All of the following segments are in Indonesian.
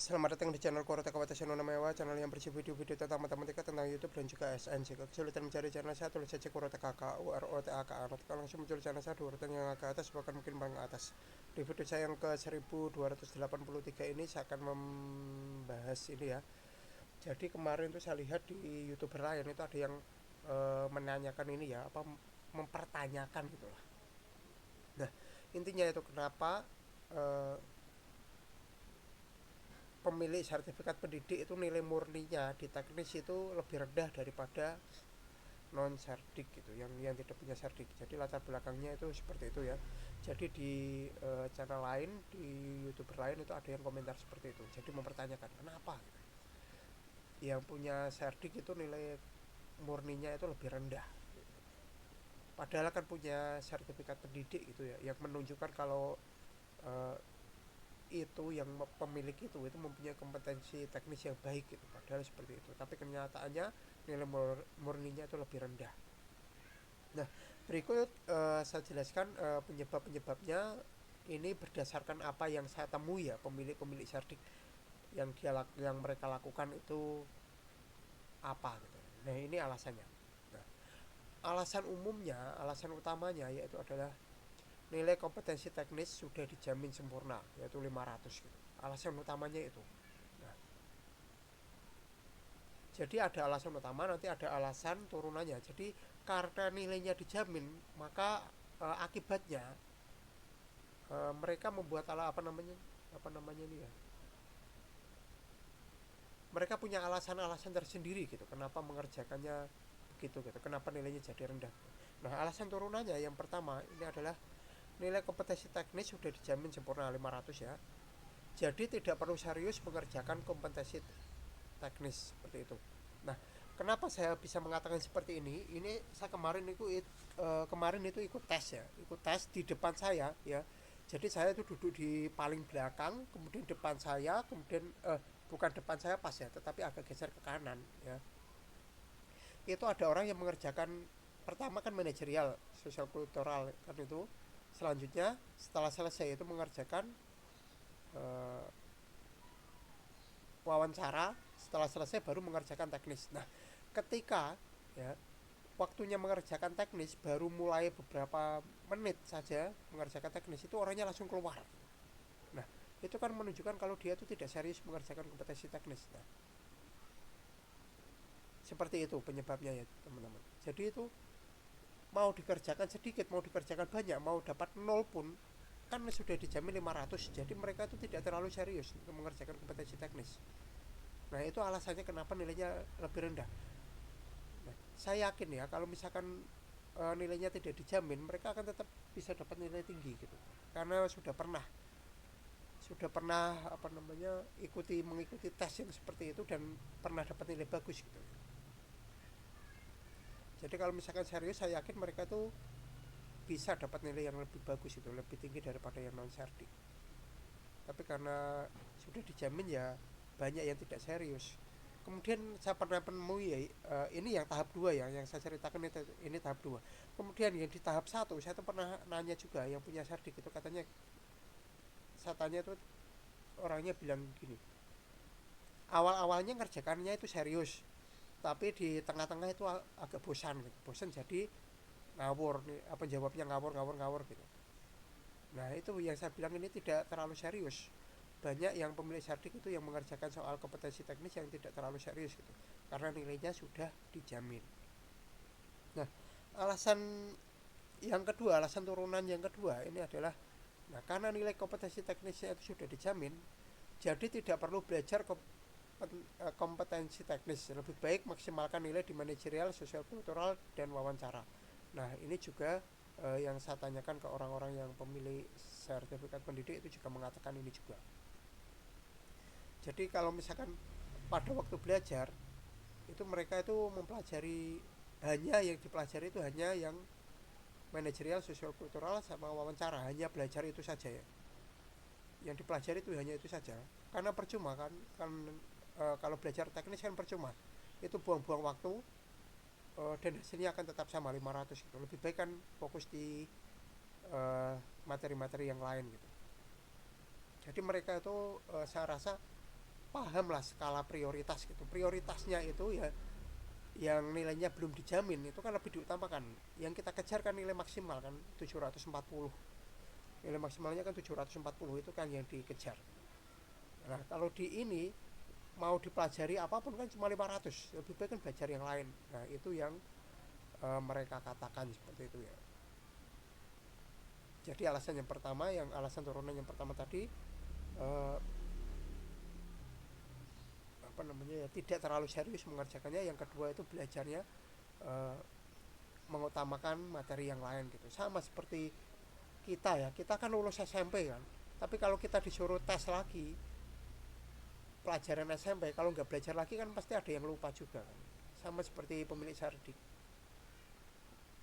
Selamat datang di channel Korota Kawata Channel Namaewa, channel yang berisi video-video tentang matematika, tentang YouTube dan juga SN. Jika kesulitan mencari channel saya, tulis saja Korota KK UROTAK. Nanti kalau langsung muncul channel saya di urutan yang agak atas, bahkan mungkin paling atas. Di video saya yang ke 1283 ini saya akan membahas ini ya. Jadi kemarin tuh saya lihat di YouTuber lain itu ada yang menanyakan ini ya, apa mempertanyakan gitu lah. Nah, intinya itu kenapa eh, pemilik sertifikat pendidik itu nilai murninya di teknis itu lebih rendah daripada non serdik gitu, yang tidak punya serdik. Jadi latar belakangnya itu seperti itu ya. Jadi di channel lain, di YouTuber lain itu ada yang komentar seperti itu. Jadi mempertanyakan kenapa gitu. Yang punya serdik itu nilai murninya itu lebih rendah. Padahal kan punya sertifikat pendidik gitu ya, yang menunjukkan kalau eh, itu yang pemilik itu mempunyai kompetensi teknis yang baik gitu, padahal seperti itu, tapi kenyataannya nilai murninya itu lebih rendah. Nah, berikut saya jelaskan penyebab-penyebabnya. Ini berdasarkan apa yang saya temui ya, pemilik-pemilik sardik yang mereka lakukan itu apa gitu. Nah, ini alasannya. Nah, alasan umumnya, alasan utamanya yaitu adalah nilai kompetensi teknis sudah dijamin sempurna, yaitu 500 gitu. Alasan utamanya itu. Nah, jadi ada alasan utama, nanti ada alasan turunannya. Jadi karena nilainya dijamin, maka akibatnya mereka membuat apa namanya ini ya. Mereka punya alasan-alasan tersendiri gitu, kenapa mengerjakannya begitu gitu, kenapa nilainya jadi rendah. Nah, alasan turunannya yang pertama ini adalah nilai kompetensi teknis sudah dijamin sempurna 500 ya. Jadi tidak perlu serius mengerjakan kompetensi teknis seperti itu. Nah, kenapa saya bisa mengatakan seperti ini? Ini saya kemarin itu ikut tes ya, ikut tes di depan saya ya. Jadi saya itu duduk di paling belakang, kemudian depan saya, kemudian bukan depan saya pas ya, tetapi agak geser ke kanan ya. Itu ada orang yang mengerjakan pertama kan manajerial, sosial kultural kan itu. Selanjutnya setelah selesai itu mengerjakan eh, wawancara, setelah selesai baru mengerjakan teknis. Nah, ketika ya waktunya mengerjakan teknis baru mulai beberapa menit saja mengerjakan teknis itu orangnya langsung keluar. Nah, itu kan menunjukkan kalau dia itu tidak serius mengerjakan kompetensi teknis. Nah, seperti itu penyebabnya ya teman-teman. Jadi itu mau dikerjakan sedikit, mau dikerjakan banyak, mau dapat nol pun kan sudah dijamin 500. Jadi mereka itu tidak terlalu serius untuk mengerjakan kompetensi teknis. Nah, itu alasannya kenapa nilainya lebih rendah. Nah, saya yakin ya kalau misalkan nilainya tidak dijamin, mereka akan tetap bisa dapat nilai tinggi gitu. Karena sudah pernah apa namanya mengikuti tes yang seperti itu dan pernah dapat nilai bagus gitu. Jadi kalau misalkan serius, saya yakin mereka tuh bisa dapat nilai yang lebih bagus itu, lebih tinggi daripada yang non serdik. Tapi karena sudah dijamin ya banyak yang tidak serius. Kemudian saya pernah menemui ya, ini yang tahap 2 ya, yang saya ceritakan ini tahap 2. Kemudian yang di tahap 1 saya tuh pernah nanya juga yang punya serdik itu, katanya saya tanya itu orangnya bilang gini, awal-awalnya ngerjakannya itu serius, tapi di tengah-tengah itu agak bosan gitu. Bosan jadi ngawur nih, apa jawabnya ngawur ngawur ngawur gitu. Nah, itu yang saya bilang ini tidak terlalu serius. Banyak yang pemilik sardik itu yang mengerjakan soal kompetensi teknis yang tidak terlalu serius gitu, karena nilainya sudah dijamin. Nah, alasan alasan turunan yang kedua ini adalah, nah, karena nilai kompetensi teknisnya itu sudah dijamin, jadi tidak perlu belajar kompetensi teknis, lebih baik maksimalkan nilai di manajerial, sosial kultural, dan wawancara. Nah, ini juga yang saya tanyakan ke orang-orang yang pemilih sertifikat pendidik itu juga mengatakan ini juga. Jadi kalau misalkan pada waktu belajar itu mereka itu mempelajari, hanya yang dipelajari itu hanya yang manajerial, sosial kultural, sama wawancara, hanya belajar itu saja ya. Yang dipelajari itu hanya itu saja. Karena percuma kan kalau belajar teknis kan percuma. Itu buang-buang waktu, dan hasilnya akan tetap sama 500 gitu. Lebih baik kan fokus di materi-materi yang lain gitu. Jadi mereka itu saya rasa pahamlah skala prioritas gitu. Prioritasnya itu ya yang nilainya belum dijamin itu kan lebih diutamakan. Yang kita kejar kan nilai maksimal kan 740. Nilai maksimalnya kan 740 itu kan yang dikejar. Nah, kalau di ini mau dipelajari apapun kan cuma 500, lebih baik kan belajar yang lain. Nah, itu yang mereka katakan seperti itu ya. Jadi alasan yang pertama, yang alasan turunan yang pertama tadi, eh, apa namanya ya, tidak terlalu serius mengerjakannya. Yang kedua itu belajarnya eh, mengutamakan materi yang lain gitu. Sama seperti kita ya, kita kan lulus SMP kan, tapi kalau kita disuruh tes lagi pelajaran SMP, kalau nggak belajar lagi kan pasti ada yang lupa juga kan. Sama seperti pemilik sardik,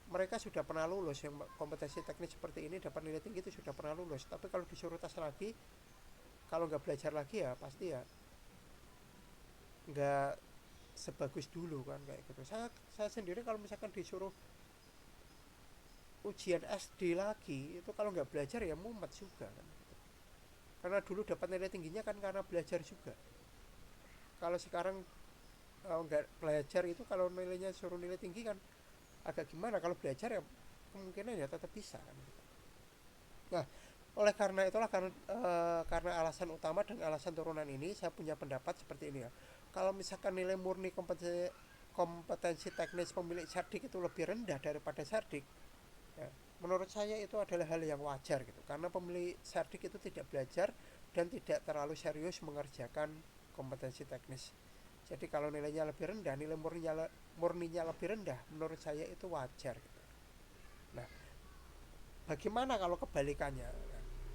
mereka sudah pernah lulus, yang kompetensi teknis seperti ini dapat nilai tinggi itu sudah pernah lulus, tapi kalau disuruh tes lagi, kalau nggak belajar lagi ya pasti ya nggak sebagus dulu kan kayak gitu. Saya sendiri kalau misalkan disuruh ujian SD lagi itu kalau nggak belajar ya mumet juga kan, karena dulu dapat nilai tingginya kan karena belajar juga. Kalau sekarang nggak belajar itu kalau nilainya suruh nilai tinggi kan agak gimana. Kalau belajar ya kemungkinan ya tetap bisa kan. Nah, oleh karena itulah, karena alasan utama dan alasan turunan ini saya punya pendapat seperti ini ya. Kalau misalkan nilai murni kompetensi teknis pemilik sardik itu lebih rendah daripada sardik ya, menurut saya itu adalah hal yang wajar gitu, karena pemilik sardik itu tidak belajar dan tidak terlalu serius mengerjakan kompetensi teknis. Jadi kalau nilainya lebih rendah, nilai murninya lebih rendah, menurut saya itu wajar gitu. Nah, bagaimana kalau kebalikannya?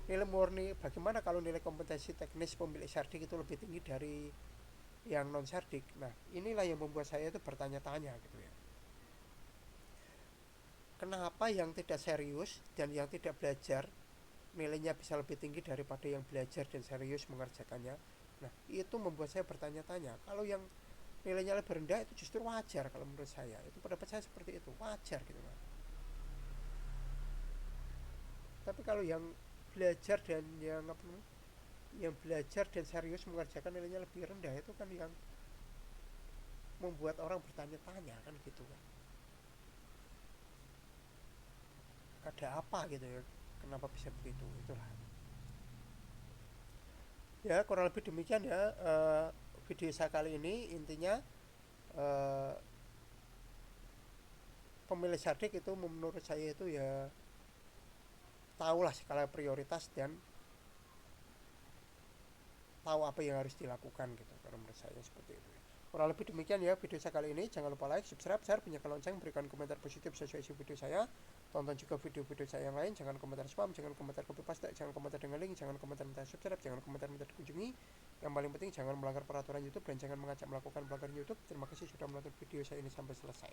Nilai murni, bagaimana kalau nilai kompetensi teknis pemilik sardik itu lebih tinggi dari yang non sardik? Nah, inilah yang membuat saya itu bertanya-tanya gitu ya. Kenapa yang tidak serius dan yang tidak belajar nilainya bisa lebih tinggi daripada yang belajar dan serius mengerjakannya? Nah, itu membuat saya bertanya-tanya. Kalau yang nilainya lebih rendah itu justru wajar kalau menurut saya. Itu pendapat saya seperti itu, wajar gitu kan. Tapi kalau yang belajar dan yang apa namanya, yang belajar dan serius mengerjakan nilainya lebih rendah itu kan yang membuat orang bertanya-tanya kan gitu kan. Ada apa gitu ya? Kenapa bisa begitu? Itulah. Ya kurang lebih demikian ya, video saya kali ini. Intinya eh, pemilih sardik itu menurut saya itu ya tahulah skala prioritas dan tahu apa yang harus dilakukan gitu. Kalau menurut saya seperti itu. Kurang lebih demikian ya video saya kali ini. Jangan lupa like, subscribe, share, bunyikan lonceng, berikan komentar positif sesuai isi video saya. Tonton juga video-video saya yang lain. Jangan komentar spam, jangan komentar copy paste, jangan komentar dengan link, jangan komentar minta subscribe, jangan komentar minta dikunjungi. Yang paling penting jangan melanggar peraturan YouTube dan jangan mengajak melakukan pelanggaran YouTube. Terima kasih sudah menonton video saya ini sampai selesai.